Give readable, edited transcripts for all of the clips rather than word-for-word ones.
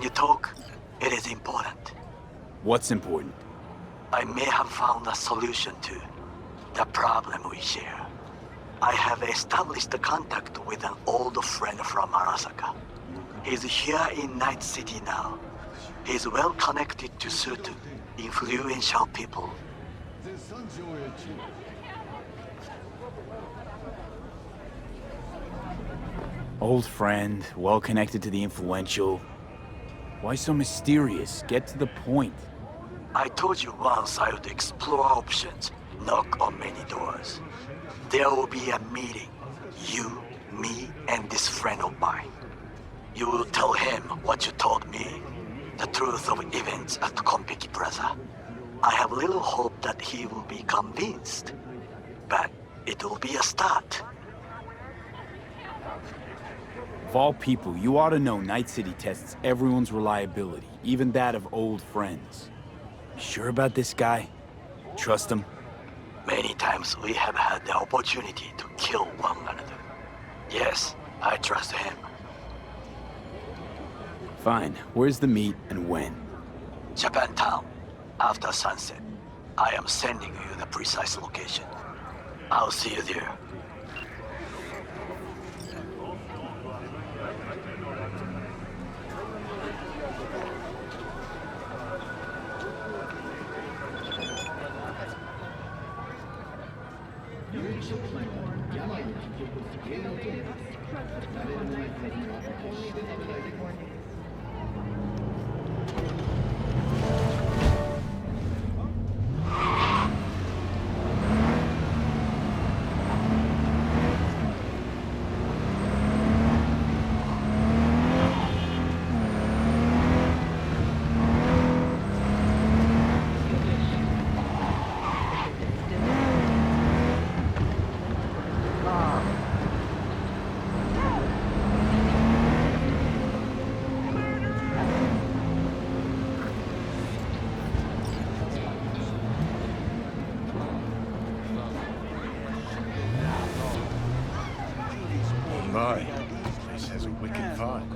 When you talk, it is important. What's important? I may have found a solution to the problem we share. I have established a contact with an old friend from Arasaka. He's here in Night City now. He's well connected to certain influential people. Old friend, well connected to the influential. Why so mysterious? Get to the point. I told you once I would explore options, knock on many doors. There will be a meeting. You, me, and this friend of mine. You will tell him what you told me. The truth of events at Konpeki Plaza. I have little hope that he will be convinced. But it will be a start. Of all people, you ought to know Night City tests everyone's reliability, even that of old friends. Sure about this guy? Trust him? Many times we have had the opportunity to kill one another. Yes, I trust him. Fine. Where's the meet and when? Japantown, after sunset. I am sending you the precise location. I'll see you there. My, this place has a wicked vibe.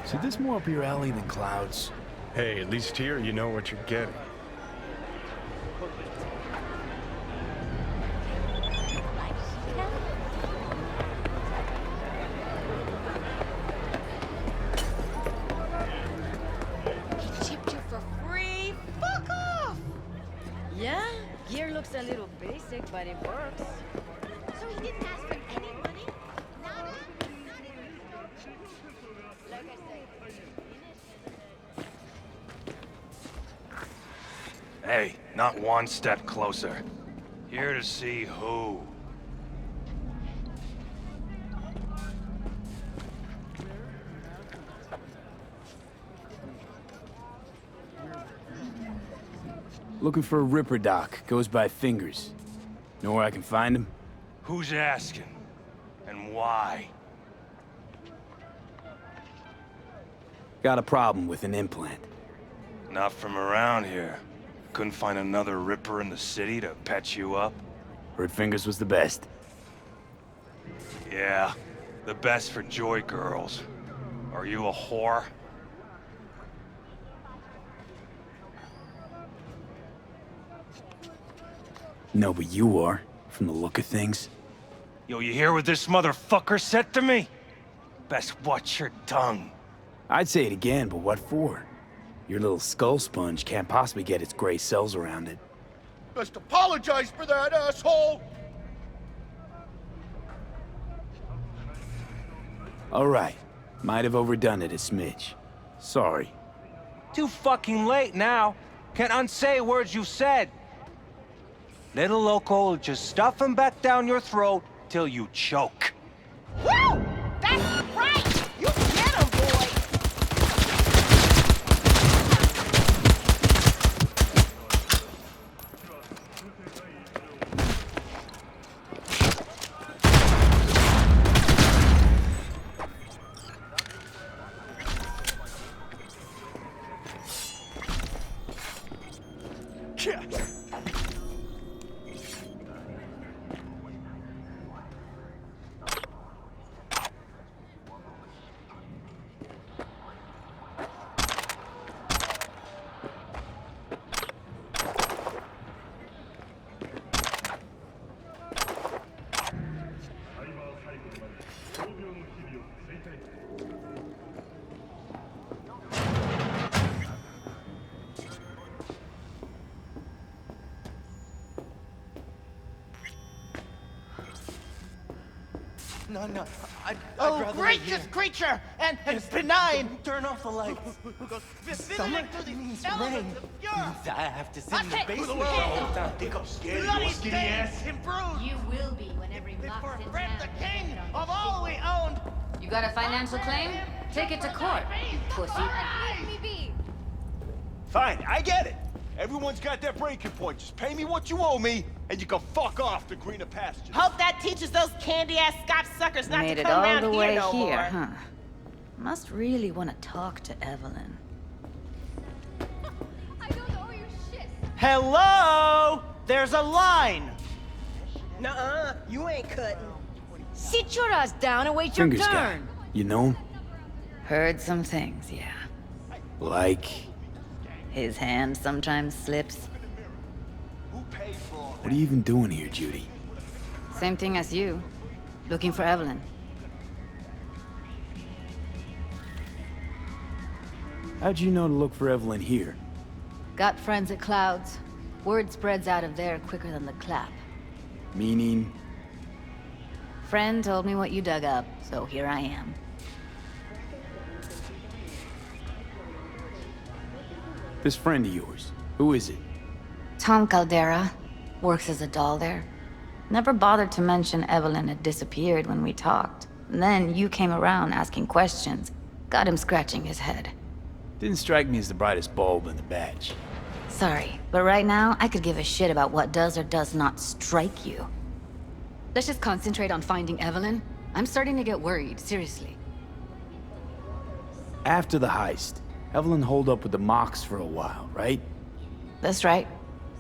See, this more up your alley than Cloud's. Hey, at least here you know what you're getting. A little basic, but it works. So he didn't ask for any money? Not like I said. Hey, not one step closer. Here to see who? Looking for a Ripper Doc. Goes by Fingers. Know where I can find him? Who's asking? And why? Got a problem with an implant. Not from around here. Couldn't find another Ripper in the city to patch you up? Heard Fingers was the best. Yeah, the best for joy girls. Are you a whore? No, but you are, from the look of things. Yo, you hear what this motherfucker said to me? Best watch your tongue. I'd say it again, but what for? Your little skull sponge can't possibly get its gray cells around it. Best apologize for that, asshole! All right. Might have overdone it a smidge. Sorry. Too fucking late now. Can't unsay words you said. Little loco will just stuff him back down your throat till you choke. Woo! That's right! You get him, boy! No. I'd Oh, rather gracious creature! And benign! Turn off the lights. Summer means elements rain. of fury. I have to sit in the I'll take basement you the to whole time. Think I'm scared of Bloody your skinny stained ass? and bruised! You will be when every For box in Fred town the king is on of all we owned! You got a financial claim? Take it to court, pussy. Leave me be. Fine, I get it. Everyone's got their breaking point. Just pay me what you owe me, and you can fuck off to greener pastures. Hope that teaches those candy-ass Scotch suckers not Made to it come all around the here way no here, more. huh? Must really want to talk to Evelyn. I don't owe you shit. Hello? There's a line! Nuh-uh, you ain't cutting. Sit your ass down and wait your Fingers guy. turn. You know him? Heard some things, yeah. Like... His hand sometimes slips. What are you even doing here, Judy? Same thing as you. Looking for Evelyn. How'd you know to look for Evelyn here? Got friends at Clouds. Word spreads out of there quicker than the clap. Meaning... Friend told me what you dug up, so here I am. This friend of yours, who is it? Tom Caldera. Works as a doll there. Never bothered to mention Evelyn had disappeared when we talked. And then you came around asking questions. Got him scratching his head. Didn't strike me as the brightest bulb in the batch. Sorry, but right now, I could give a shit about what does or does not strike you. Let's just concentrate on finding Evelyn. I'm starting to get worried, seriously. After the heist, Evelyn holed up with the Mox for a while, right? That's right.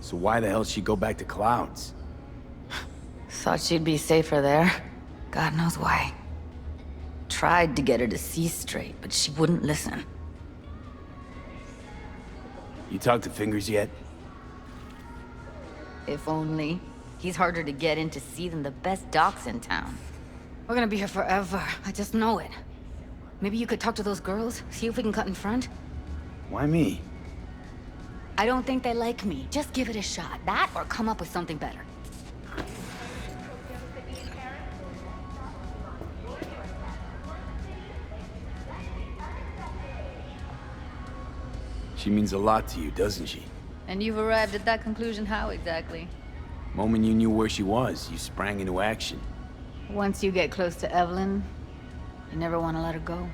So why the hell did she go back to Clouds? Thought she'd be safer there. God knows why. Tried to get her to see straight, but she wouldn't listen. You talked to Fingers yet? If only. He's harder to get in to see than the best docs in town. We're gonna be here forever. I just know it. Maybe you could talk to those girls, see if we can cut in front? Why me? I don't think they like me. Just give it a shot. That or come up with something better. She means a lot to you, doesn't she? And you've arrived at that conclusion how exactly? Moment you knew where she was, you sprang into action. Once you get close to Evelyn, you never want to let her go.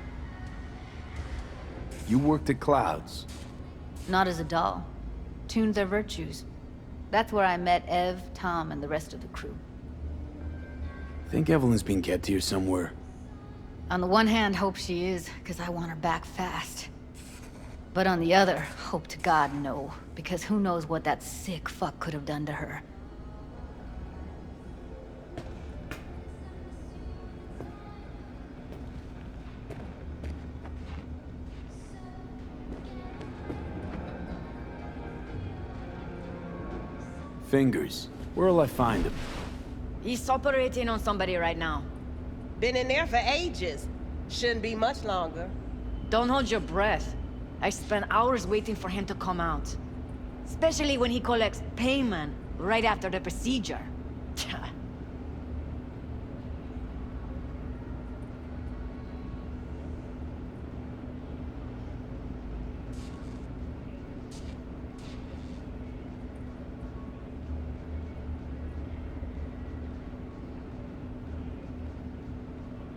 You worked at Clouds. Not as a doll. Tuned their virtues. That's where I met Ev, Tom, and the rest of the crew. Think Evelyn's being kept here somewhere. On the one hand, hope she is, because I want her back fast. But on the other, hope to God no, because who knows what that sick fuck could have done to her. Fingers. Where'll I find him? He's operating on somebody right now. Been in there for ages. Shouldn't be much longer. Don't hold your breath. I spent hours waiting for him to come out. Especially when he collects payment right after the procedure.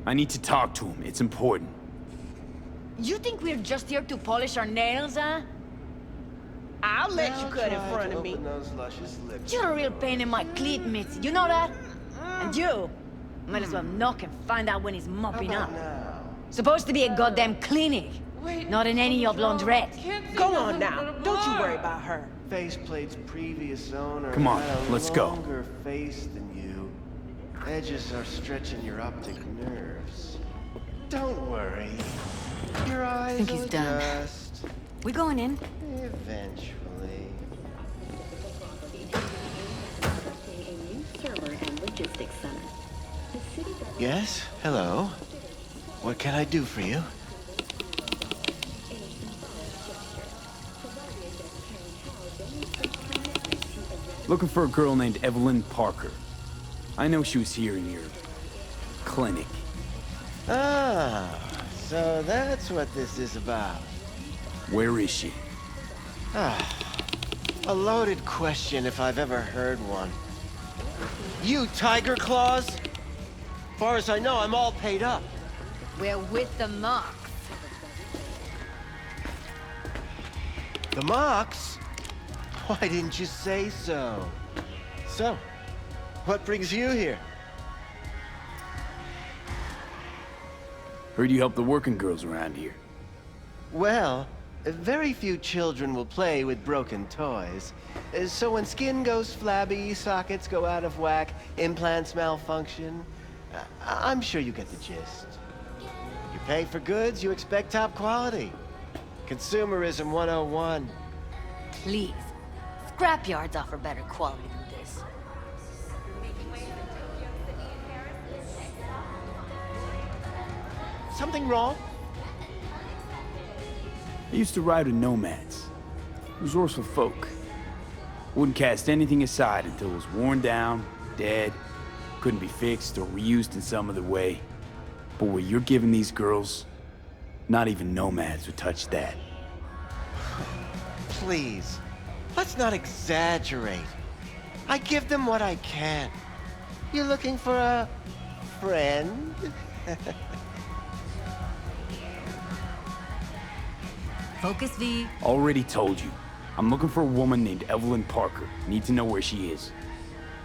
I need to talk to him. It's important. You think we're just here to polish our nails, huh? I'll let you cut in front of me. Those luscious lips. You're a real pain in my cleat, Mitzi. You know that? And you might as well knock and find out when he's mopping up. Now. Supposed to be a goddamn clinic, not in any of laundrette. Go on now. Don't you worry about her. Faceplate's previous owner Come on, had a let's go. longer face than you. Edges are stretching your optic nerves. Don't worry. Your eyes think he's will done. adjust. We going in? Eventually. Yes? Hello? What can I do for you? Looking for a girl named Evelyn Parker. I know she was here near clinic. Ah, so that's what this is about. Where is she? A loaded question if I've ever heard one. You Tiger Claws? Far as I know, I'm all paid up. We're with the Mox. The Mox? Why didn't you say so? So, what brings you here? Heard you help the working girls around here. Well, very few children will play with broken toys. So when skin goes flabby, sockets go out of whack, implants malfunction, I'm sure you get the gist. You pay for goods, you expect top quality. Consumerism 101. Please. Scrapyards offer better quality than this. Something wrong? I used to ride with nomads. Resourceful folk. Wouldn't cast anything aside until it was worn down, dead, couldn't be fixed or reused in some other way. But what you're giving these girls, not even nomads would touch that. Please, let's not exaggerate. I give them what I can. You looking for a friend? Focus, V. Already told you. I'm looking for a woman named Evelyn Parker. Need to know where she is.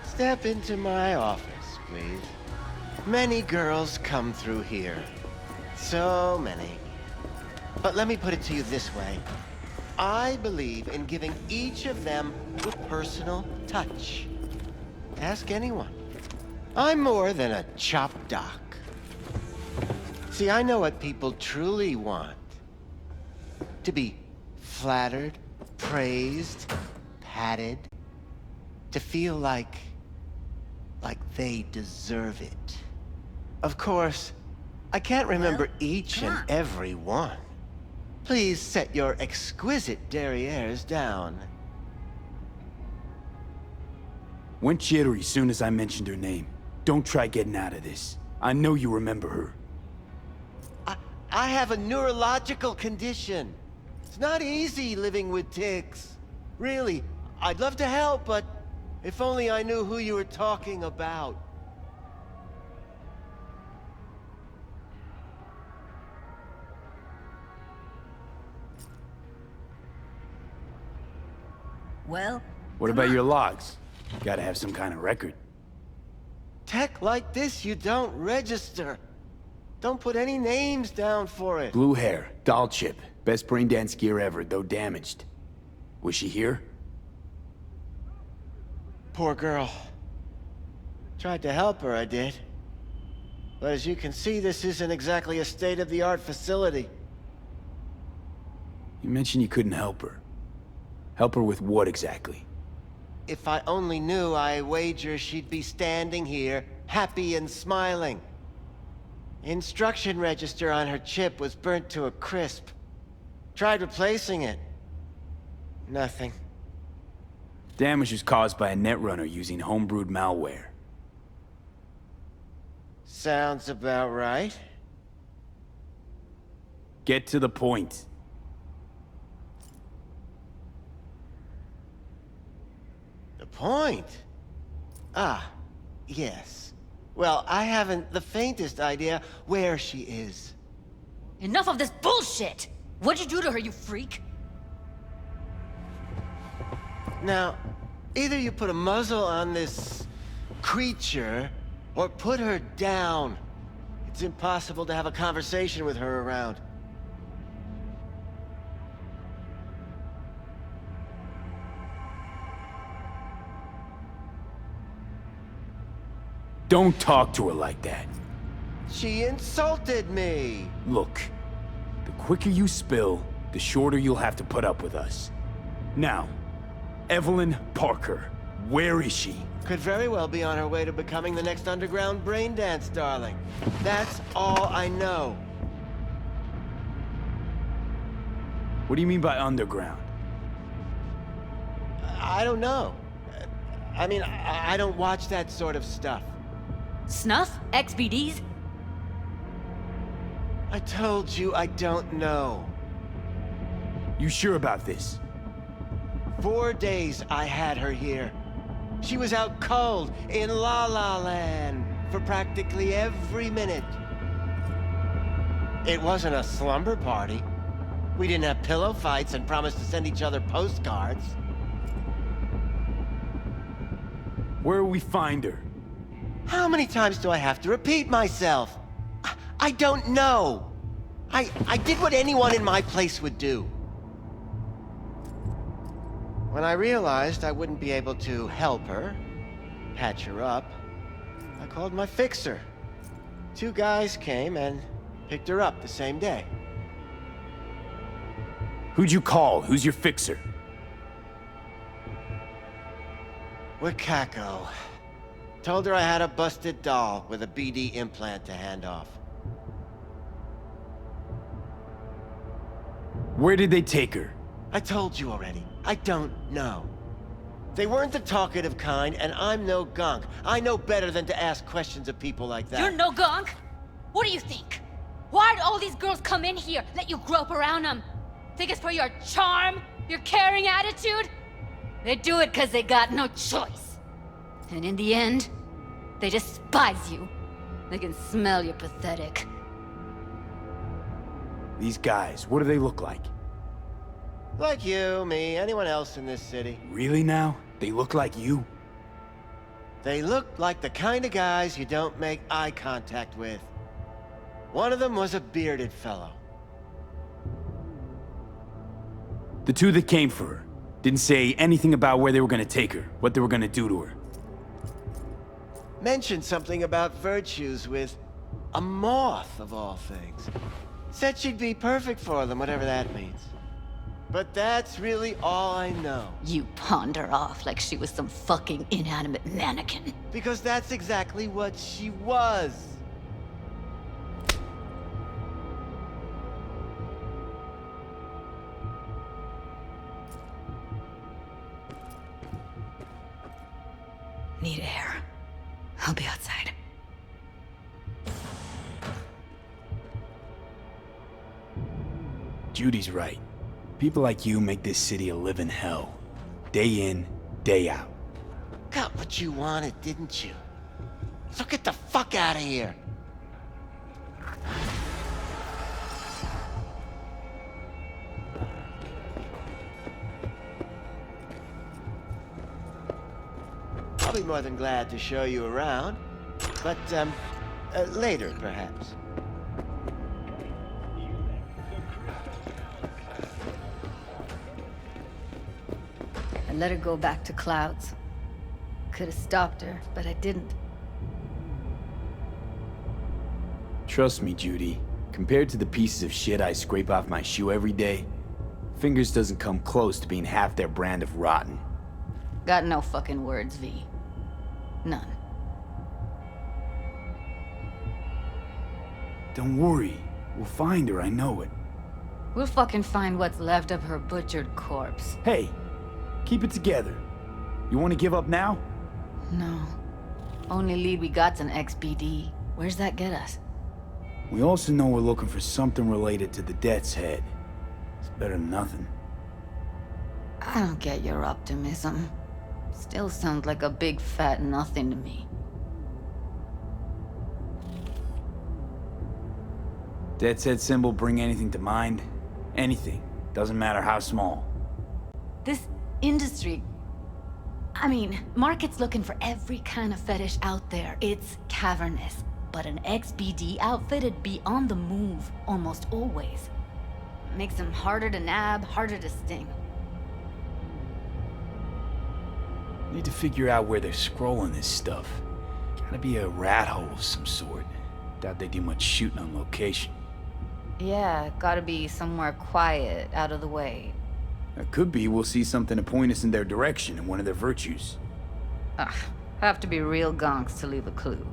Step into my office, please. Many girls come through here. So many. But let me put it to you this way. I believe in giving each of them a personal touch. Ask anyone. I'm more than a chop doc. See, I know what people truly want. To be flattered, praised, patted. To feel like they deserve it. Of course, I can't remember each and every one. Please set your exquisite derrieres down. Went jittery as soon as I mentioned her name. Don't try getting out of this. I know you remember her. I have a neurological condition. It's not easy living with tics. Really, I'd love to help, but if only I knew who you were talking about. Well, What about your logs? Gotta have some kind of record. Tech like this, you don't register. Don't put any names down for it. Blue hair, doll chip. Best brain dance gear ever, though damaged. Was she here? Poor girl. Tried to help her, I did. But as you can see, this isn't exactly a state-of-the-art facility. You mentioned you couldn't help her. Help her with what exactly? If I only knew, I wager she'd be standing here, happy and smiling. Instruction register on her chip was burnt to a crisp. Tried replacing it. Nothing. Damage was caused by a netrunner using homebrewed malware. Sounds about right. Get to the point. The point? Ah, yes. Well, I haven't the faintest idea where she is. Enough of this bullshit! What'd you do to her, you freak? Now, either you put a muzzle on this creature, or put her down. It's impossible to have a conversation with her around. Don't talk to her like that. She insulted me! Look, the quicker you spill, the shorter you'll have to put up with us. Now, Evelyn Parker, where is she? Could very well be on her way to becoming the next underground brain dance darling. That's all I know. What do you mean by underground? I don't know. I mean, I don't watch that sort of stuff. Snuff? XBDs? I told you I don't know. You sure about this? 4 days I had her here. She was out cold in La La Land for practically every minute. It wasn't a slumber party. We didn't have pillow fights and promised to send each other postcards. Where will we find her? How many times do I have to repeat myself? I don't know. I did what anyone in my place would do. When I realized I wouldn't be able to help her, patch her up, I called my fixer. 2 guys came and picked her up the same day. Who'd you call? Who's your fixer? Wakako. Told her I had a busted doll with a BD implant to hand off. Where did they take her? I told you already. I don't know. They weren't the talkative kind, and I'm no gunk. I know better than to ask questions of people like that. You're no gunk? What do you think? Why'd all these girls come in here, let you grope around them? Think it's for your charm? Your caring attitude? They do it because they got no choice. And in the end, they despise you. They can smell you're pathetic. These guys, what do they look like? Like you, me, anyone else in this city. Really now? They look like you? They look like the kind of guys you don't make eye contact with. One of them was a bearded fellow. The 2 that came for her didn't say anything about where they were gonna take her, what they were gonna do to her. Mentioned something about virtues with a moth, of all things. Said she'd be perfect for them, whatever that means. But that's really all I know. You pawned her off like she was some fucking inanimate mannequin. Because that's exactly what she was. Need air. I'll be outside. Judy's right. People like you make this city a living hell. Day in, day out. Got what you wanted, didn't you? So get the fuck out of here. I'll be more than glad to show you around. But, later, perhaps. I let her go back to Clouds. Could have stopped her, but I didn't. Trust me, Judy. Compared to the pieces of shit I scrape off my shoe every day, Fingers doesn't come close to being half their brand of rotten. Got no fucking words, V. None. Don't worry. We'll find her, I know it. We'll fucking find what's left of her butchered corpse. Hey, keep it together. You want to give up now? No. Only lead we got's an XBD. Where's that get us? We also know we're looking for something related to the Death's Head. It's better than nothing. I don't get your optimism. Still sounds like a big fat nothing to me. Death's Head symbol bring anything to mind? Anything. Doesn't matter how small. This industry... I mean, market's looking for every kind of fetish out there. It's cavernous. But an XBD outfit'd be on the move, almost always. Makes them harder to nab, harder to sting. Need to figure out where they're scrolling this stuff. Gotta be a rat hole of some sort. Doubt they do much shooting on location. Yeah, gotta be somewhere quiet, out of the way. It could be we'll see something to point us in their direction in one of their virtues. Ugh, have to be real gonks to leave a clue.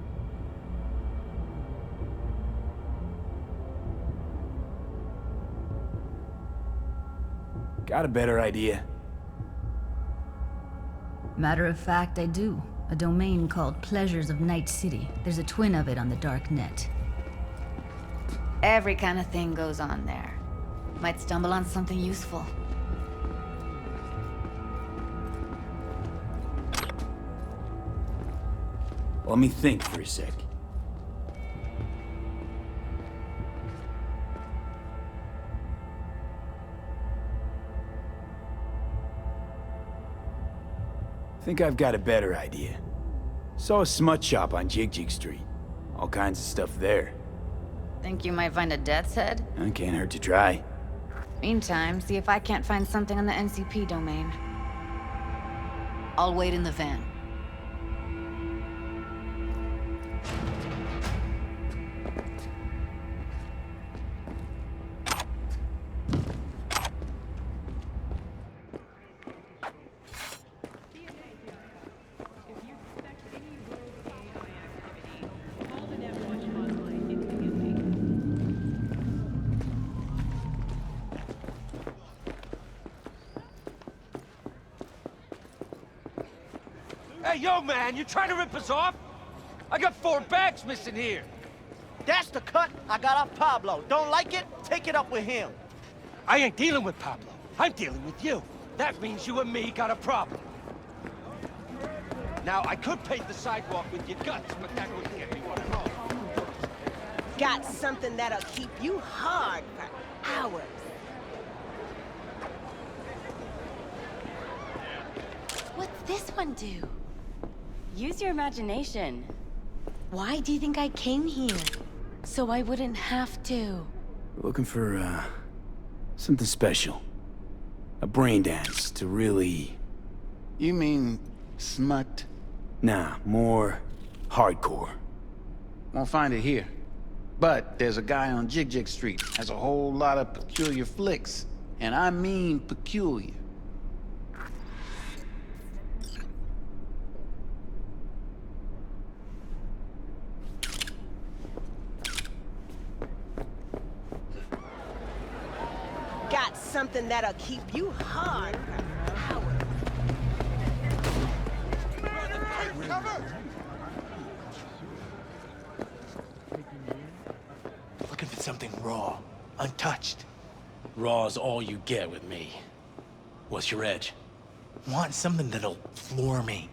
Got a better idea? Matter of fact, I do. A domain called Pleasures of Night City. There's a twin of it on the dark net. Every kind of thing goes on there. Might stumble on something useful. Let me think for a sec. Think I've got a better idea. Saw a smut shop on Jig Street. All kinds of stuff there. Think you might find a death's head? Can't hurt to try. Meantime, see if I can't find something on the NCP domain. I'll wait in the van. Hey, yo, man, you trying to rip us off? I got 4 bags missing here. That's the cut I got off Pablo. Don't like it? Take it up with him. I ain't dealing with Pablo. I'm dealing with you. That means you and me got a problem. Now, I could paint the sidewalk with your guts, but that wouldn't get me what I want. Got something that'll keep you hard for hours. What's this one do? Use your imagination. Why do you think I came here? So I wouldn't have to. Looking for, something special. A brain dance to really... You mean smut? Nah, more hardcore. Won't find it here. But there's a guy on Jig Street has a whole lot of peculiar flicks. And I mean peculiar. Got something that'll keep you hard for hours. Looking for something raw, untouched. Raw's all you get with me. What's your edge? Want something that'll floor me.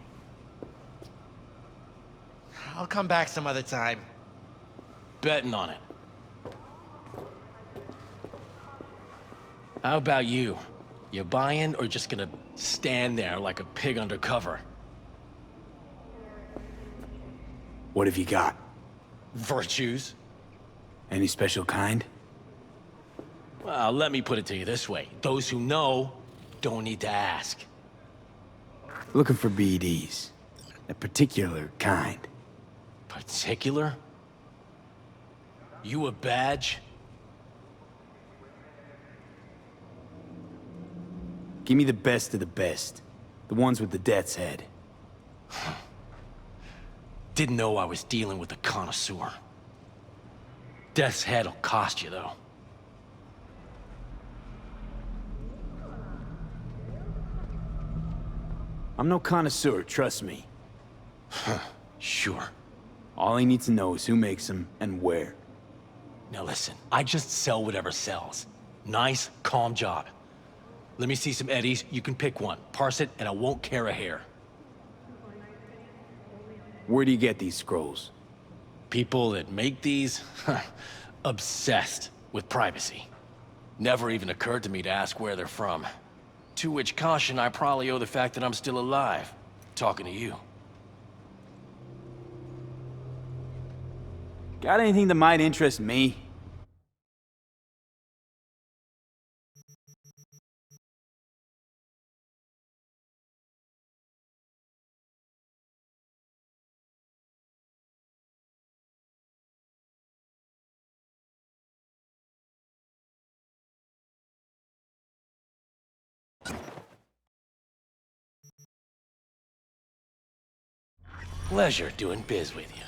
I'll come back some other time. Betting on it. How about you? You buying or just gonna stand there like a pig undercover? What have you got? Virtues? Any special kind? Well, let me put it to you this way. Those who know don't need to ask. Looking for BDs. A particular kind. Particular? You a badge? Give me the best of the best. The ones with the death's head. Didn't know I was dealing with a connoisseur. Death's head'll cost you, though. I'm no connoisseur, trust me. Sure. All I need to know is who makes them and where. Now listen, I just sell whatever sells. Nice, calm job. Let me see some eddies, you can pick one. Parse it, and I won't care a hair. Where do you get these scrolls? People that make these, obsessed with privacy. Never even occurred to me to ask where they're from. To which caution I probably owe the fact that I'm still alive, talking to you. Got anything that might interest me? Pleasure doing biz with you.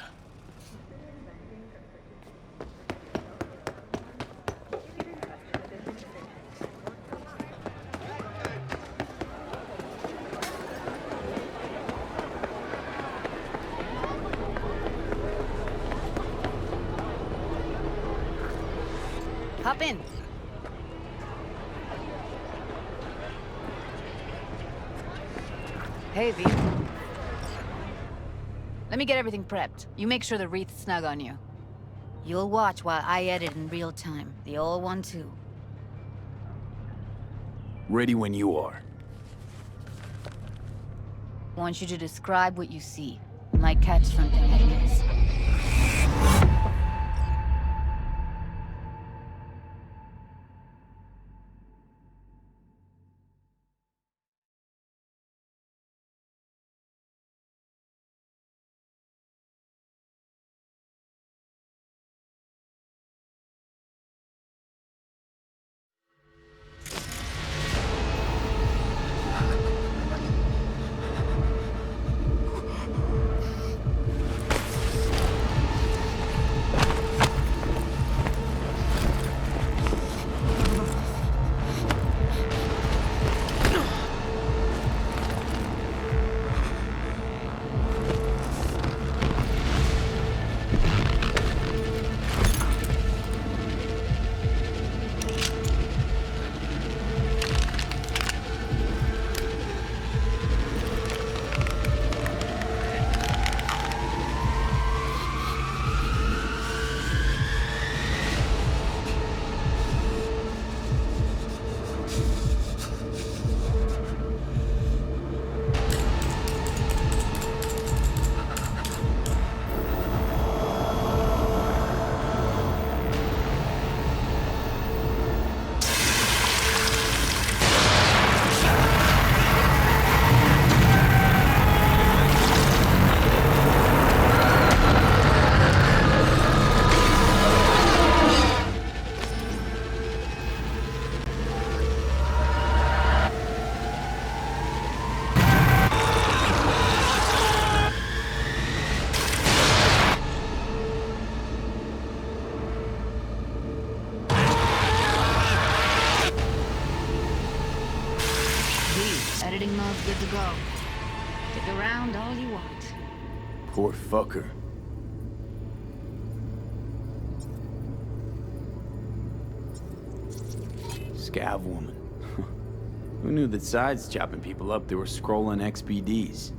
Hop in. Hey, V. Let me get everything prepped. You make sure the wreath's snug on you. You'll watch while I edit in real time. The old one, too. Ready when you are. I want you to describe what you see. You might catch something I miss. Editing mode's good to go. Stick around all you want. Poor fucker. Scav woman. Who knew that sides chopping people up, they were scrolling XBDs?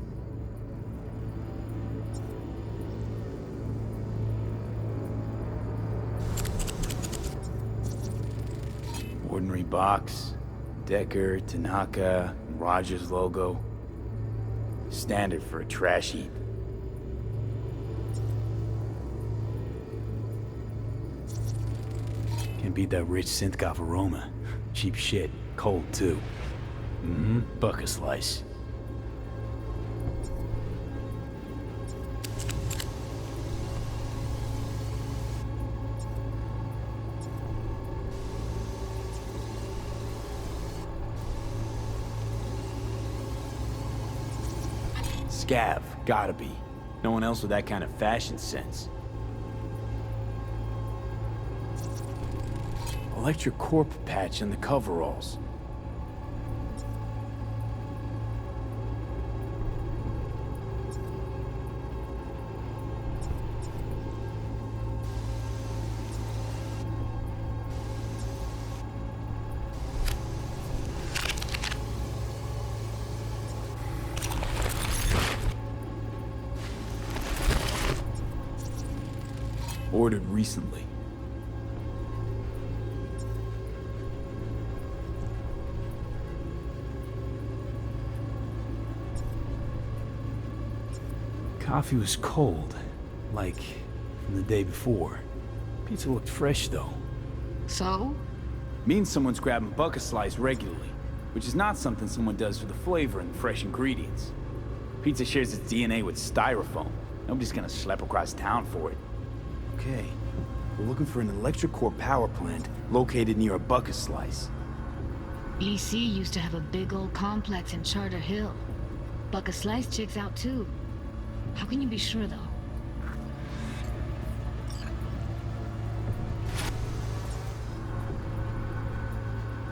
Ordinary box. Decker, Tanaka, Rogers logo. Standard for a trash heap. Can't beat that rich synth-goth aroma. Cheap shit. Cold, too. Bucket slice. Scav, gotta be. No one else with that kind of fashion sense. Electric corp patch in the coveralls. Ordered recently. Coffee was cold, like from the day before. Pizza looked fresh though. So? Means someone's grabbing bucket slice regularly, which is not something someone does for the flavor and fresh ingredients. Pizza shares its DNA with styrofoam. Nobody's gonna schlep across town for it. Okay, we're looking for an electric core power plant located near a bucket slice. EC used to have a big old complex in Charter Hill. Bucket Slice checks out too. How can you be sure though?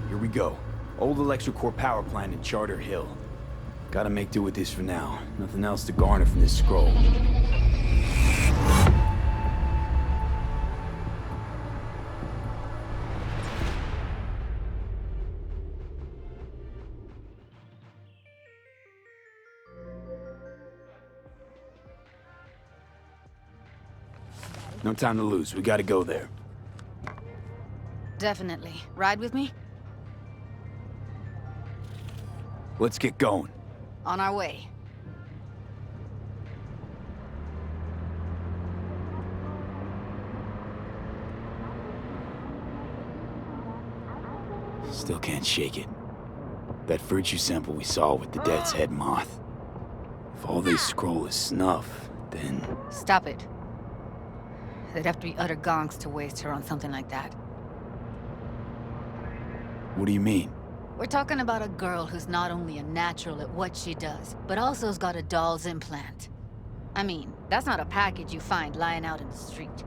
Here we go. Old electric core power plant in Charter Hill. Gotta make do with this for now. Nothing else to garner from this scroll. No time to lose. We gotta go there. Definitely. Ride with me? Let's get going. On our way. Still can't shake it. That virtue sample we saw with the death's head moth. If all they scroll is snuff, then... Stop it. They'd have to be utter gonks to waste her on something like that. What do you mean? We're talking about a girl who's not only a natural at what she does, but also's got a doll's implant. I mean, that's not a package you find lying out in the street.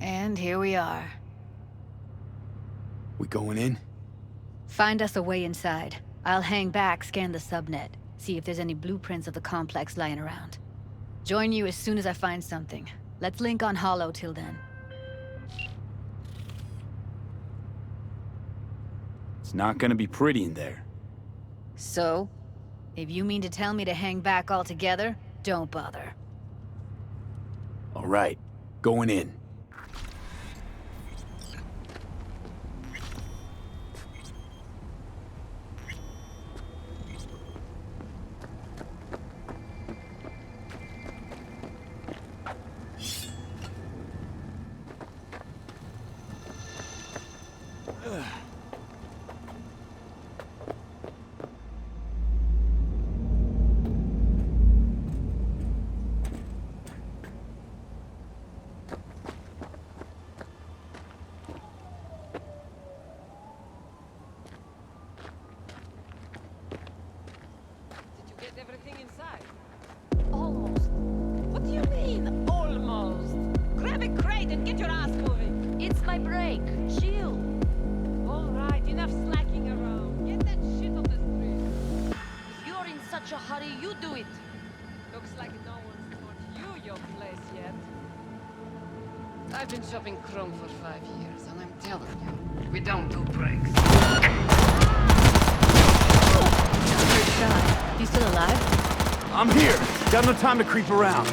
And here we are. We going in? Find us a way inside. I'll hang back, scan the subnet, see if there's any blueprints of the complex lying around. Join you as soon as I find something. Let's link on Hollow till then. It's not gonna be pretty in there. So? If you mean to tell me to hang back altogether, don't bother. All right, going in. Everything inside? Almost. What do you mean, almost? Grab a crate and get your ass moving. It's my break. Chill. All right, enough slacking around. Get that shit on the street. If you're in such a hurry, you do it. Looks like no one's taught you your place yet. I've been shopping Chrome for 5 years, and I'm telling you, we don't do breaks. Good shot. You still alive? I'm here. Got no time to creep around.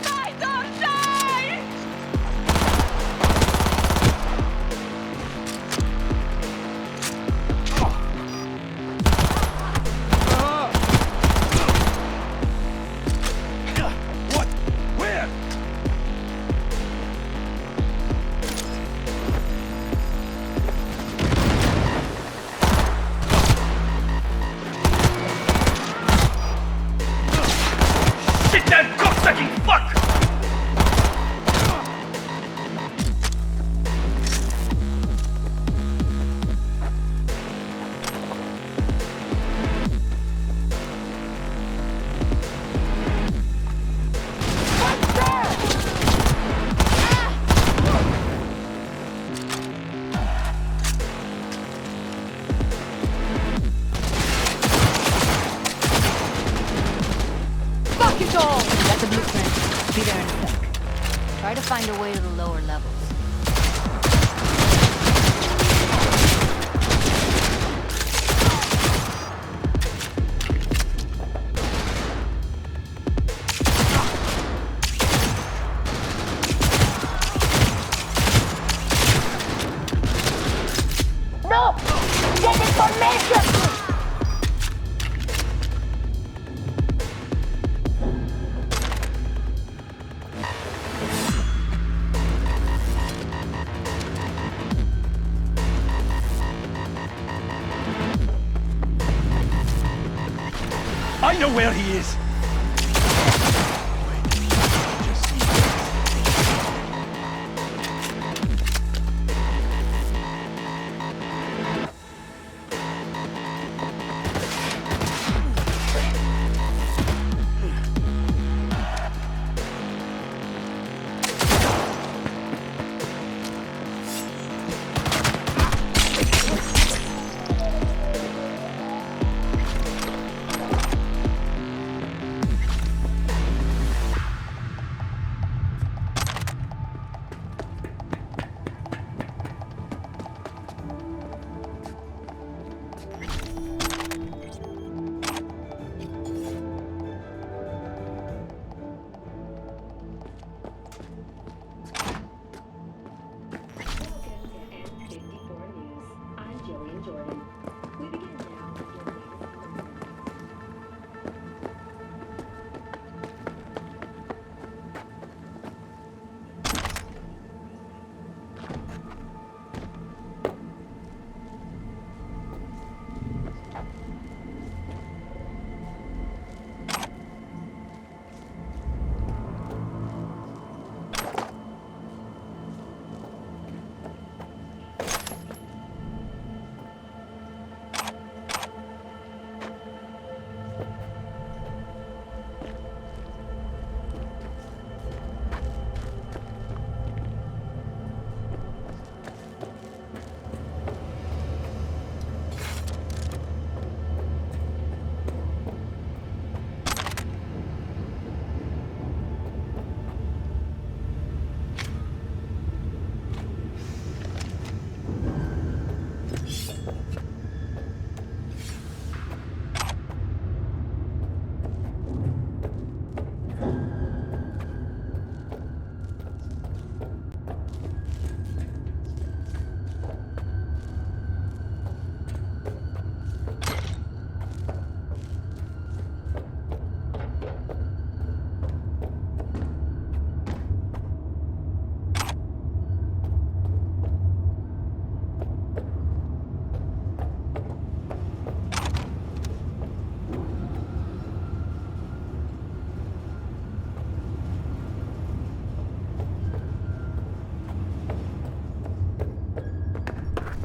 Die, don't die! What? Where? That's a blueprint. Be there in a sec. Try to find a way to the lower levels. No! Get information! I know where he is!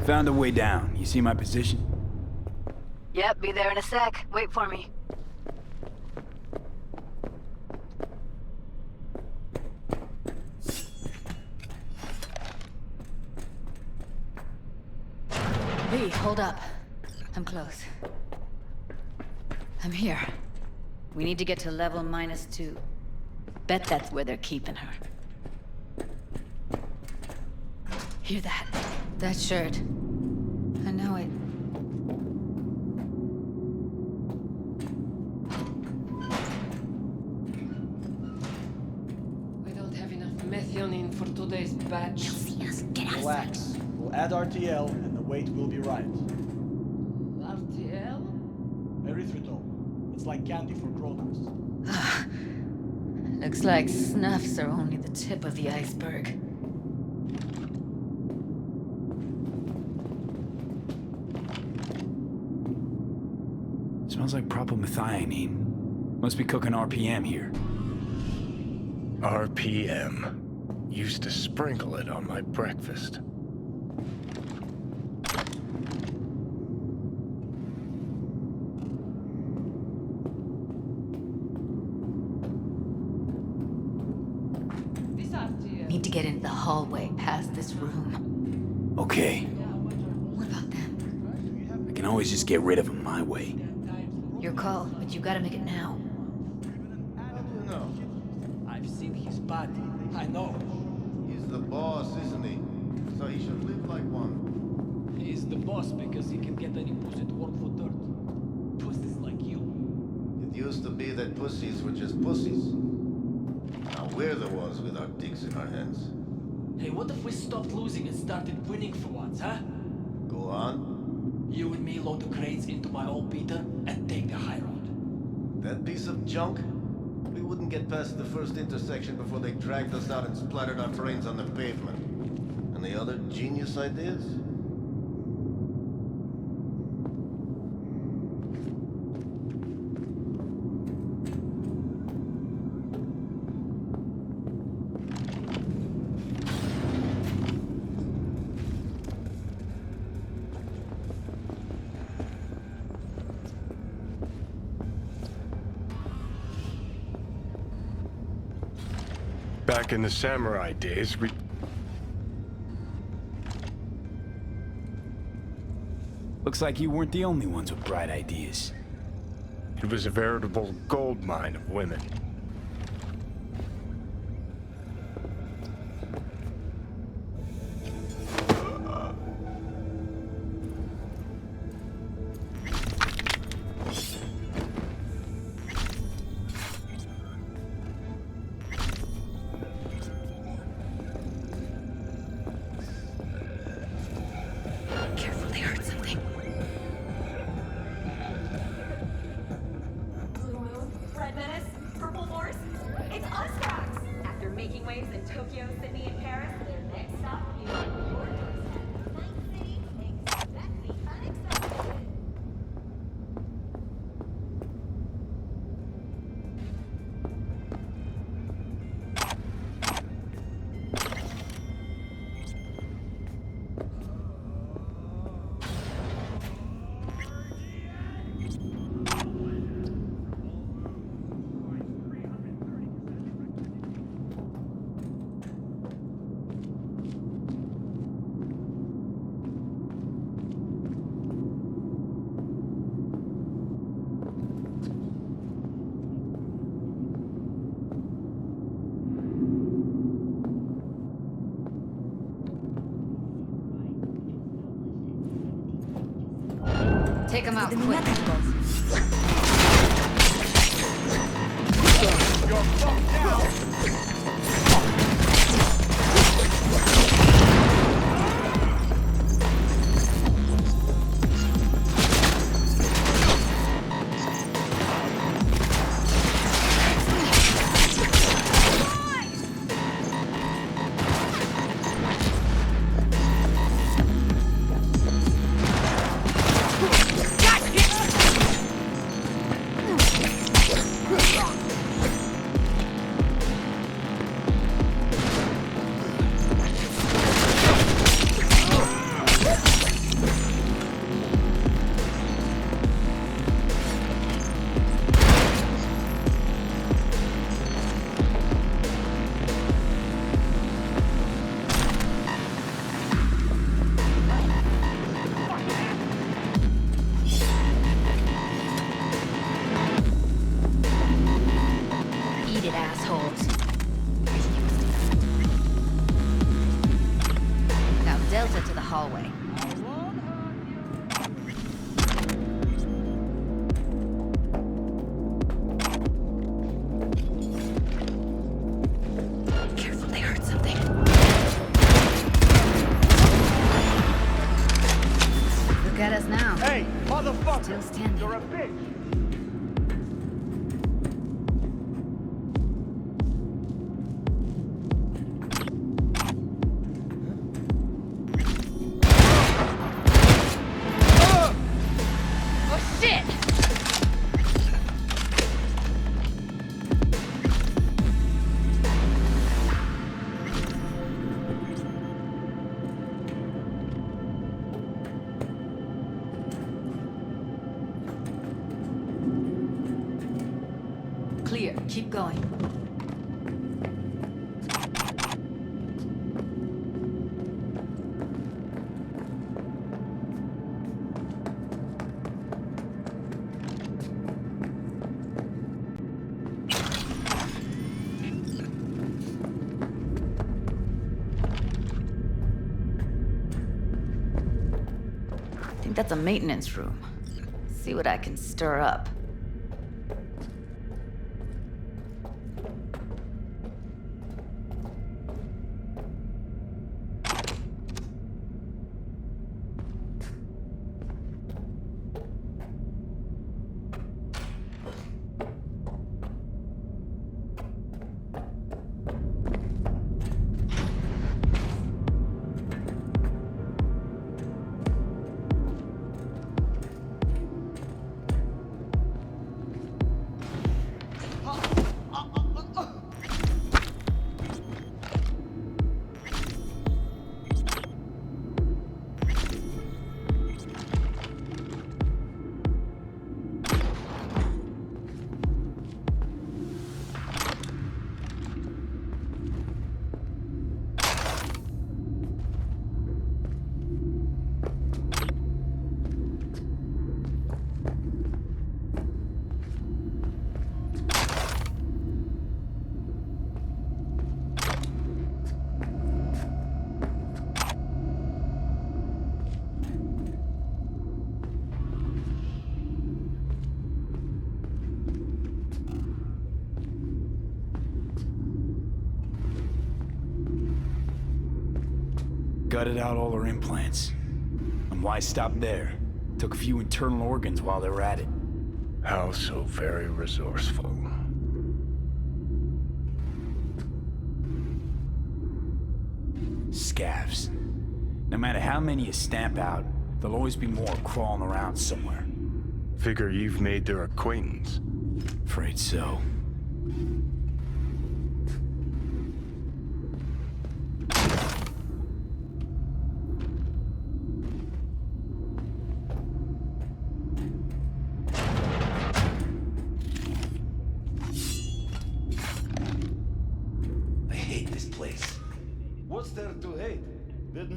Found a way down. You see my position? Yep, be there in a sec. Wait for me. V, hold up. I'm close. I'm here. We need to get to level -2. Bet that's where they're keeping her. Hear that? That shirt. I know it. I don't have enough methionine for today's batch. You'll see us. Get out. Relax. We'll add RTL and the weight will be right. RTL? Erythritol. It's like candy for grown-ups. Looks like snuffs are only the tip of the iceberg. Smells like propylmethionine. Must be cooking RPM here. RPM. Used to sprinkle it on my breakfast. Need to get into the hallway past this room. Okay. What about them? I can always just get rid of them my way. Your call, but you gotta make it now. How do you know? I've seen his body. I know. He's the boss, isn't he? So he should live like one. He's the boss because he can get any pussy to work for dirt. Pussies like you. It used to be that pussies were just pussies. Now we're the ones with our dicks in our hands. Hey, what if we stopped losing and started winning for once, huh? Go on. You and me load the crates into my old beater and take the high road. That piece of junk? We wouldn't get past the first intersection before they dragged us out and splattered our brains on the pavement. Any other genius ideas? Back in the samurai days, we... Looks like you weren't the only ones with bright ideas. It was a veritable gold mine of women. Careful, they heard something. Blue Moon, Red Menace, Purple Horse. It's us guys! After making waves in Tokyo, Sydney, and Paris, their next stop will be on your doorstep. Night City, expect the unexpected. Take them out, quick. You're fucked now! Still standing. You're a bitch! Oh shit! Clear. Keep going. I think that's a maintenance room. See what I can stir up. Gutted out all her implants. And why stop there? Took a few internal organs while they were at it. How so very resourceful. Scavs. No matter how many you stamp out, there'll always be more crawling around somewhere. Figure you've made their acquaintance. Afraid so. I hate this place. What's there to hate? Didn't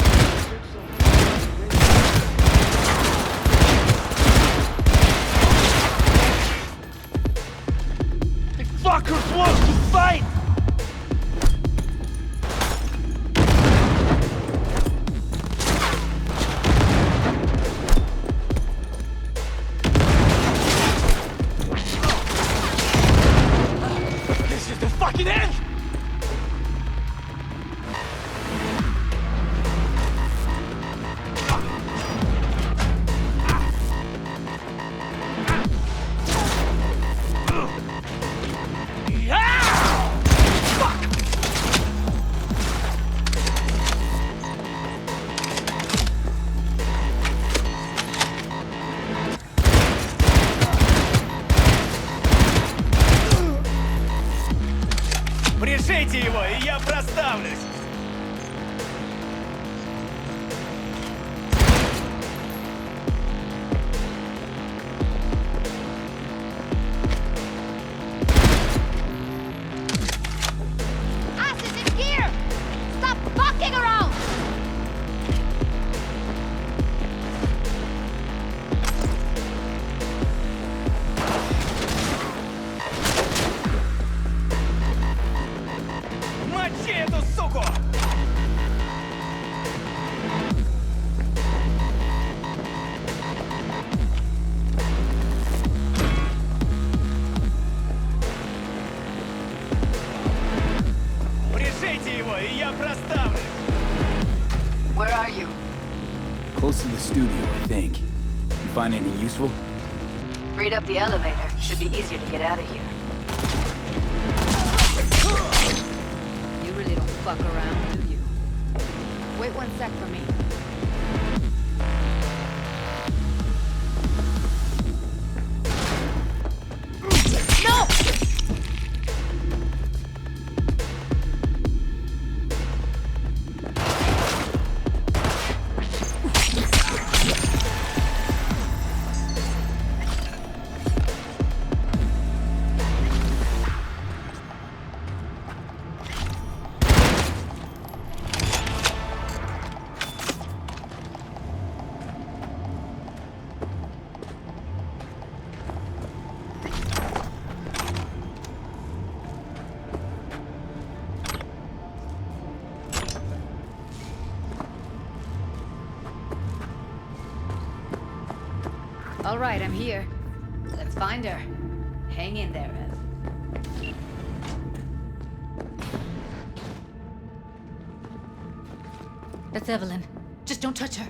The fuckers want to fight! This is the fucking end! Прижите его, и я проставлюсь! Asses in gear! Stop fucking around! Мочи эту суку! Прижите его, и я проставлюсь! Where are you? Close to the studio, I think. You find anything useful? Freed up the elevator. Should be easier to get out of here. You really don't fuck around, do you? Wait 1 sec for me. No! All right, I'm here. Let's find her. Hang in there, Ev. That's Evelyn. Just don't touch her.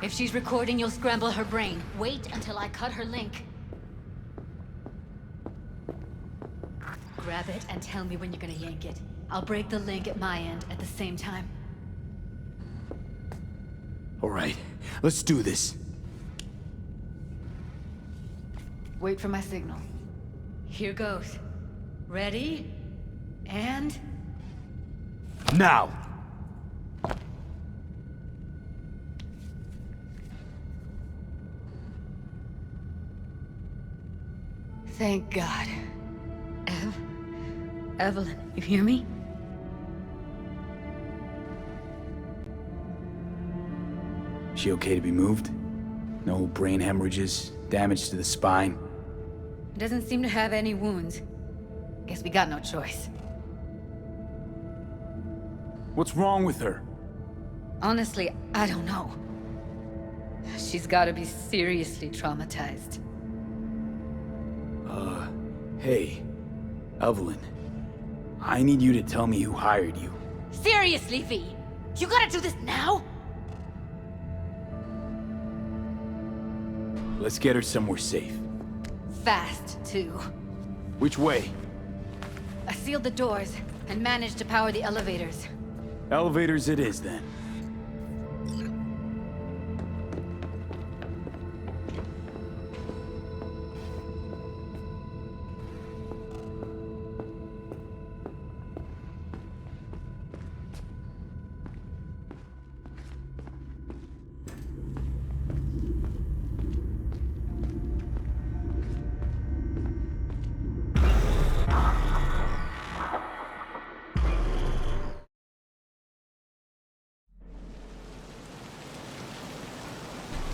If she's recording, you'll scramble her brain. Wait until I cut her link. Grab it and tell me when you're gonna yank it. I'll break the link at my end at the same time. All right, let's do this. Wait for my signal. Here goes. Ready? And... Now! Thank God. Evelyn, you hear me? She okay to be moved? No brain hemorrhages, damage to the spine? Doesn't seem to have any wounds. Guess we got no choice. What's wrong with her? Honestly, I don't know. She's gotta be seriously traumatized. Hey, Evelyn. I need you to tell me who hired you. Seriously, V? You gotta do this now? Let's get her somewhere safe. Fast, too. Which way? I sealed the doors and managed to power the elevators. Elevators it is, then.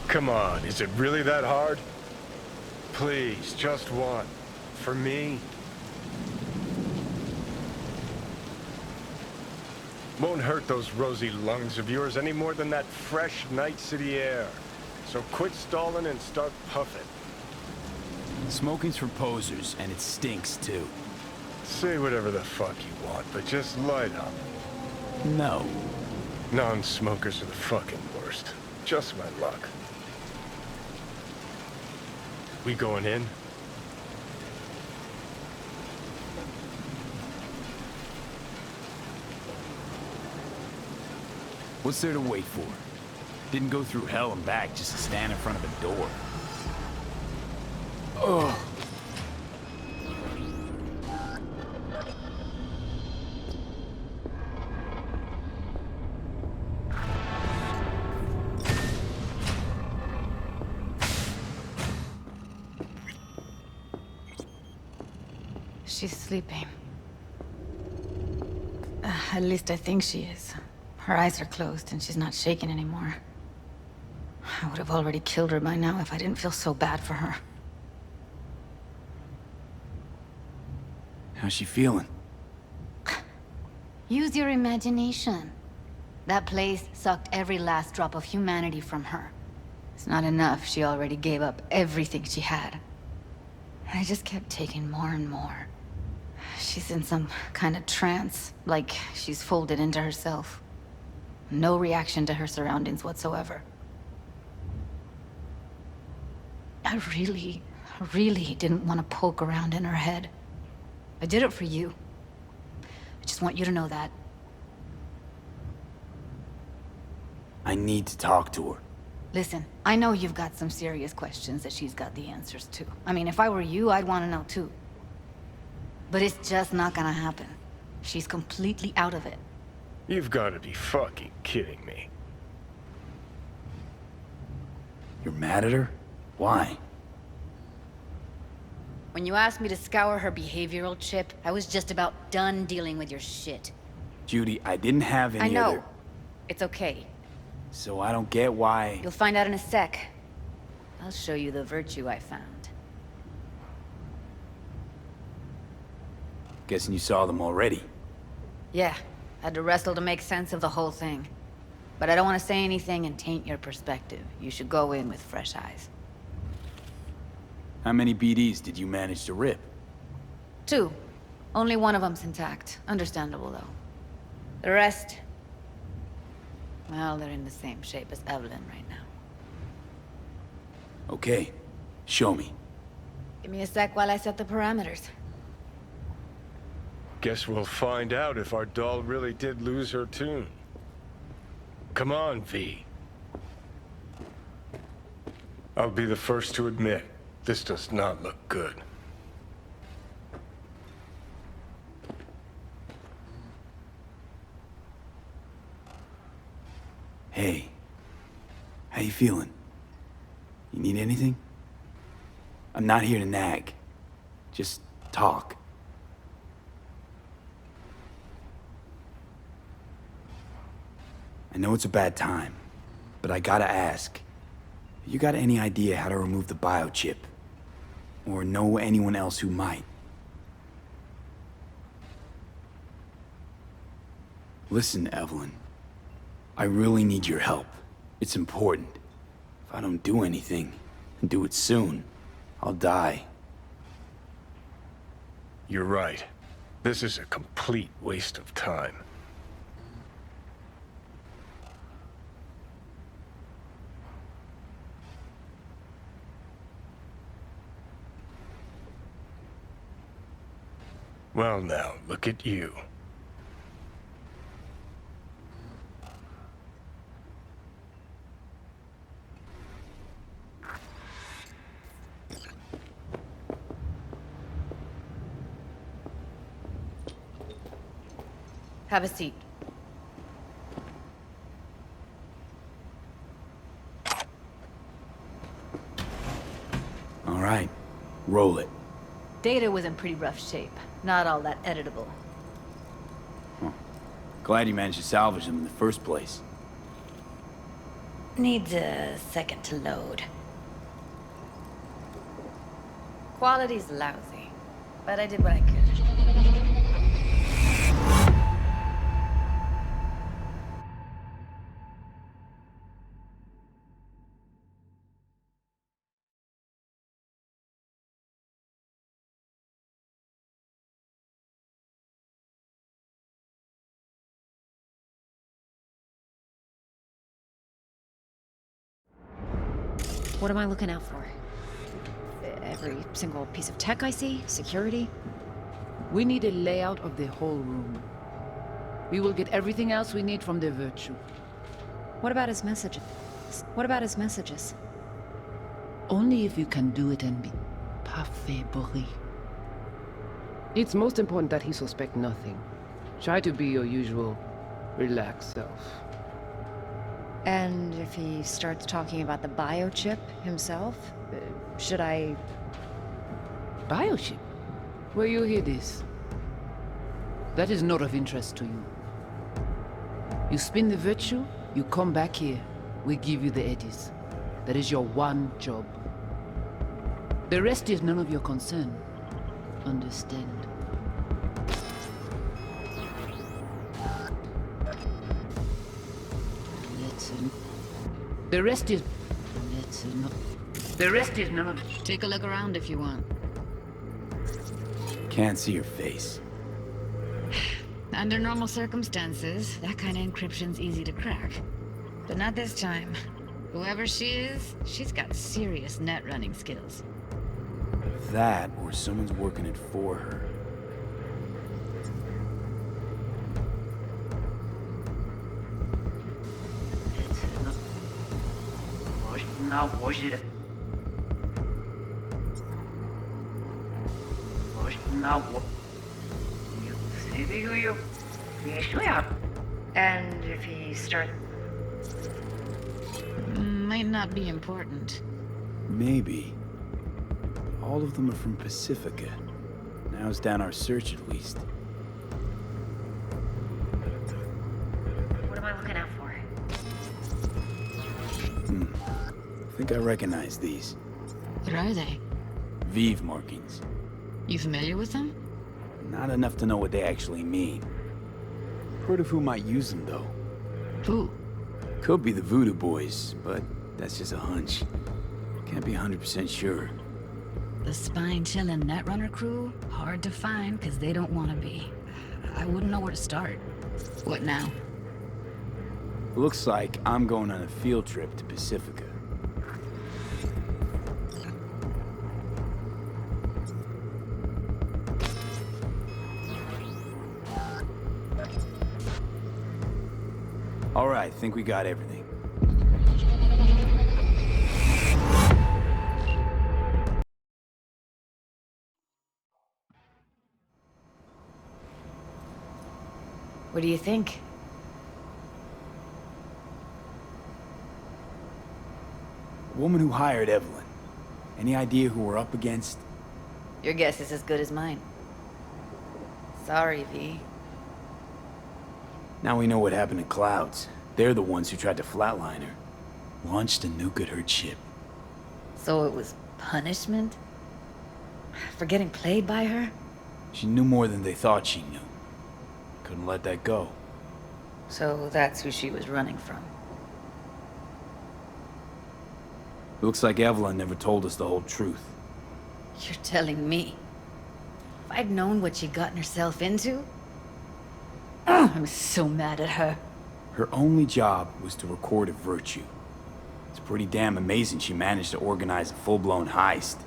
Come on, is it really that hard? Please, just one. For me? Won't hurt those rosy lungs of yours any more than that fresh night city air. So quit stalling and start puffing. Smoking's for posers, and it stinks, too. Say whatever the fuck you want, but just light up. No. Non-smokers are the fucking worst. Just my luck. We going in? What's there to wait for? Didn't go through hell and back just to stand in front of a door. Ugh. She's sleeping. At least I think she is. Her eyes are closed and she's not shaking anymore. I would have already killed her by now if I didn't feel so bad for her. How's she feeling? Use your imagination. That place sucked every last drop of humanity from her. It's not enough, she already gave up everything she had. I just kept taking more and more. She's in some kind of trance, like she's folded into herself. No reaction to her surroundings whatsoever. I I really didn't want to poke around in her head. I did it for you. I just want you to know that. I need to talk to her. Listen, I know you've got some serious questions that she's got the answers to. I mean, if I were you, I'd want to know too. But it's just not gonna happen. She's completely out of it. You've got to be fucking kidding me. You're mad at her? Why? When you asked me to scour her behavioral chip, I was just about done dealing with your shit. Judy, I didn't have any I know. other... It's okay. So I don't get why... You'll find out in a sec. I'll show you the virtue I found. Guessing you saw them already. Yeah, had to wrestle to make sense of the whole thing. But I don't want to say anything and taint your perspective. You should go in with fresh eyes. How many BDs did you manage to rip? 2. Only one of them's intact. Understandable, though. The rest... well, they're in the same shape as Evelyn right now. Okay. Show me. Give me a sec while I set the parameters. Guess we'll find out if our doll really did lose her tune. Come on, V. I'll be the first to admit, this does not look good. Hey. How you feeling? You need anything? I'm not here to nag. Just talk. I know it's a bad time, but I gotta ask. You got any idea how to remove the biochip? Or know anyone else who might? Listen, Evelyn. I really need your help. It's important. If I don't do anything, and do it soon, I'll die. You're right. This is a complete waste of time. Well now, look at you. Have a seat. All right, roll it. Data was in pretty rough shape. Not all that editable. Glad you managed to salvage them in the first place. Needs a second to load. Quality's lousy, but I did what I could. What am I looking out for? Every single piece of tech I see? Security? We need a layout of the whole room. We will get everything else we need from the virtue. What about his messages? What about his messages? Only if you can do it and be parfait bourré. It's most important that he suspect nothing. Try to be your usual, relaxed self. And if he starts talking about the biochip himself, should I... Biochip? Where you hear this? That is not of interest to you. You spin the virtue, you come back here, we give you the eddies. That is your one job. The rest is none of your concern. Understand? The rest is... The rest is none of... Take a look around if you want. Can't see your face. Under normal circumstances, that kind of encryption's easy to crack. But not this time. Whoever she is, she's got serious net running skills. that or someone's working it for her. And if he starts... Might not be important. Maybe. All of them are from Pacifica. Narrows down our search at least. What am I looking out for? I think I recognize these. What are they? Vive markings. You familiar with them? Not enough to know what they actually mean. Heard of who might use them, though. Who? Could be the Voodoo Boys, but that's just a hunch. Can't be 100% sure. The spine-chilling Netrunner crew? Hard to find, because they don't want to be. I wouldn't know where to start. What now? Looks like I'm going on a field trip to Pacifica. All right, think we got everything. What do you think? The woman who hired Evelyn. Any idea who we're up against? Your guess is as good as mine. Sorry, V. Now we know what happened to Clouds. They're the ones who tried to flatline her. Launched a nuke at her ship. So it was punishment? For getting played by her? She knew more than they thought she knew. Couldn't let that go. So that's who she was running from. Looks like Evelyn never told us the whole truth. You're telling me? If I'd known what she'd gotten herself into? I'm so mad at her. Her only job was to record a virtue. It's pretty damn amazing she managed to organize a full-blown heist.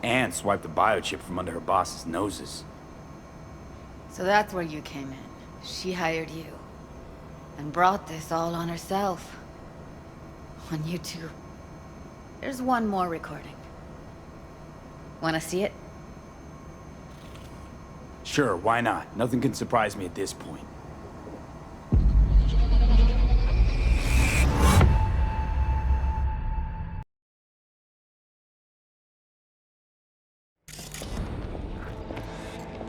And swipe the biochip from under her boss's noses. So that's where you came in. She hired you. And brought this all on herself. On you two. There's one more recording. Wanna see it? Sure, why not? Nothing can surprise me at this point.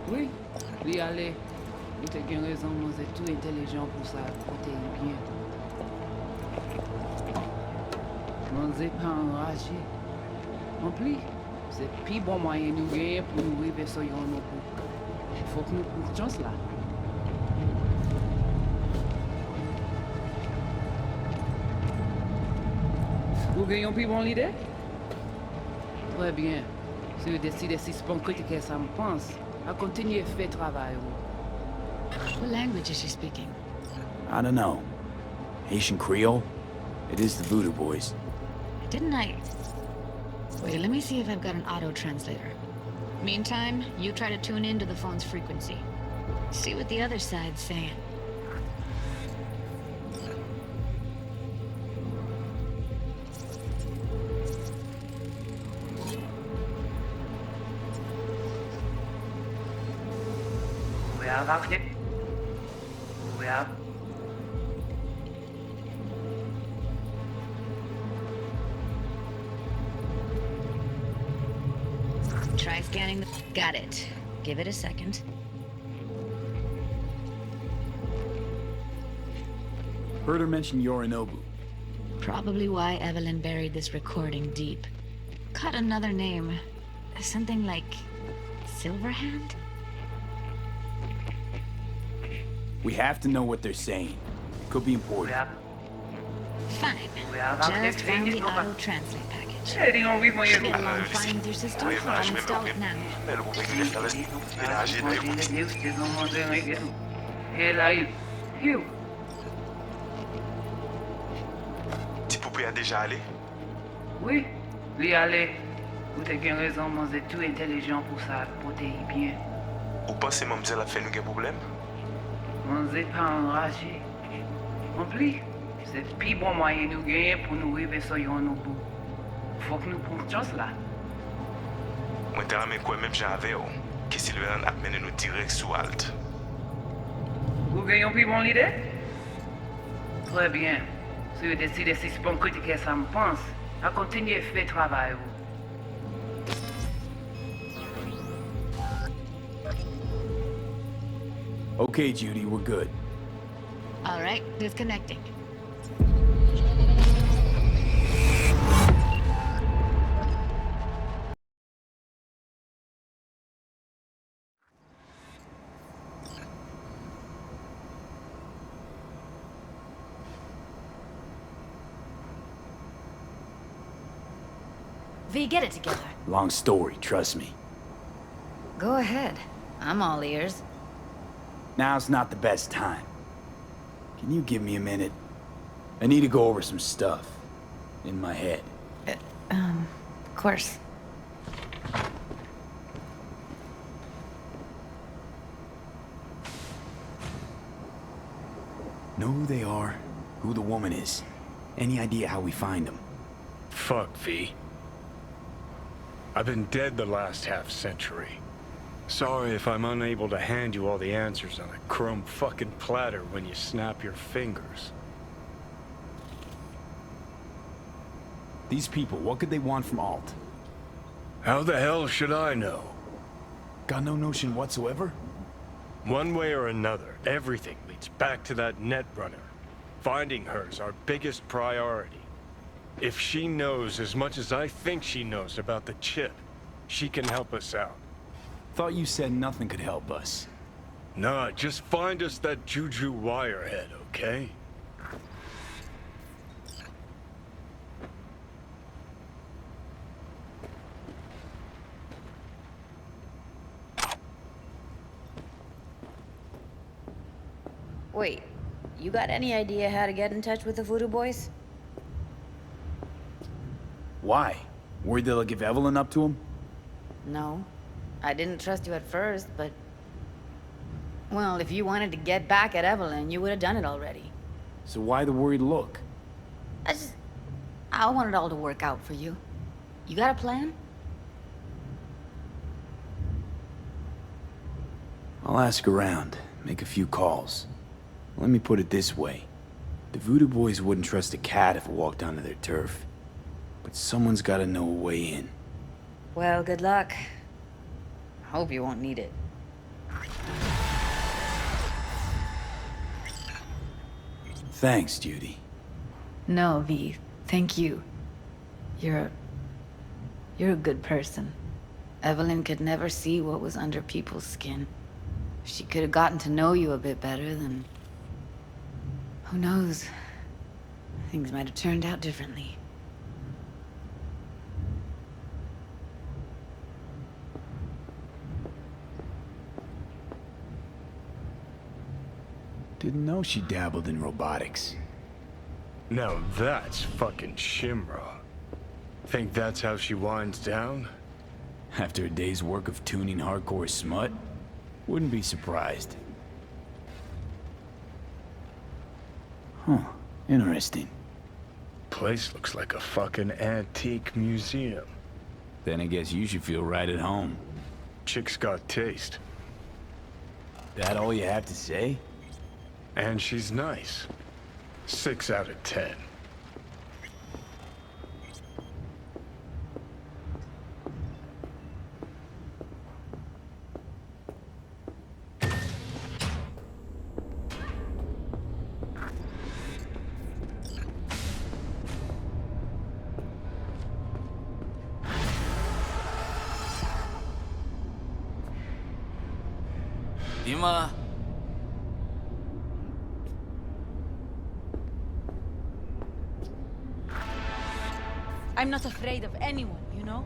Oui, lui aller. Il te gagne raison, moi c'est tout intelligent pour ça, côté bien. Moi c'est pas enragé. En plus, c'est plus bon moyen nous gagner pour nous arriver sur yon nous. Il faut que nous prenions chance là. Vous gagnez plus bon l'idée? Très bien. Si vous décidez si c'est bon critiquer ça me pense, à continuer à faire travail. What language is she speaking? I don't know. Haitian Creole? It is the Voodoo Boys. Didn't I... Wait, let me see if I've got an auto-translator. Meantime, you try to tune into the phone's frequency. See what the other side's saying. Try scanning the... Got it. Give it a second. Heard her mention Yorinobu. Probably why Evelyn buried this recording deep. Caught another name. Something like... Silverhand? We have to know what they're saying. It could be important. Fine. Just found the auto-translate package. Should be along fine with your system. I'll install it now. Petit poupée a déjà allé? Oui, lui aller. Ou t'as qu'une raison, moi, c'est tout intelligent pour ça, pour t'y bien. Ou pensez mademoiselle a fait nous un problème? Moi, c'est pas enragé. En plus, c'est le plus bon moyen de nous gagner pour nous arriver sur nos bouts. Faut que nous prenions chance là. Moi, t'as ramé quoi même j'avais, que Sylvain a mené nous direct sous Alt. Vous gagnez plus bon l'idée? Très bien. Si vous décidez si c'est bon critiquer ça me pense, à continuer à faire travail. Okay, Judy, we're good. All right, disconnecting. V, get it together. Long story, trust me. Go ahead. I'm all ears. Now's not the best time. Can you give me a minute? I need to go over some stuff. In my head. Of course. Know who they are, who the woman is. Any idea how we find them? Fuck, V. I've been dead the last half-century. Sorry if I'm unable to hand you all the answers on a chrome fucking platter when you snap your fingers. These people, what could they want from Alt? How the hell should I know? Got no notion whatsoever? One way or another, everything leads back to that netrunner. Finding her's our biggest priority. If she knows as much as I think she knows about the chip, she can help us out. Thought you said nothing could help us. Nah, just find us that Juju wirehead, okay? Wait, you got any idea how to get in touch with the Voodoo Boys? Why? Worried they'll give Evelyn up to him? No. I didn't trust you at first, but... Well, if you wanted to get back at Evelyn, you would have done it already. So why the worried look? I want it all to work out for you. You got a plan? I'll ask around, make a few calls. Let me put it this way. The Voodoo Boys wouldn't trust a cat if it walked onto their turf. But someone's gotta know a way in. Well, good luck. Hope you won't need it. Thanks, Judy. No, V. Thank you. You're a good person. Evelyn could never see what was under people's skin. If she could have gotten to know you a bit better, then... Who knows? Things might have turned out differently. Didn't know she dabbled in robotics. Now that's fucking Shimra. Think that's how she winds down? After a day's work of tuning hardcore smut? Wouldn't be surprised. Huh. Interesting. Place looks like a fucking antique museum. Then I guess you should feel right at home. Chick's got taste. That all you have to say? And she's nice. 6 out of 10. Dima. I'm not afraid of anyone, you know?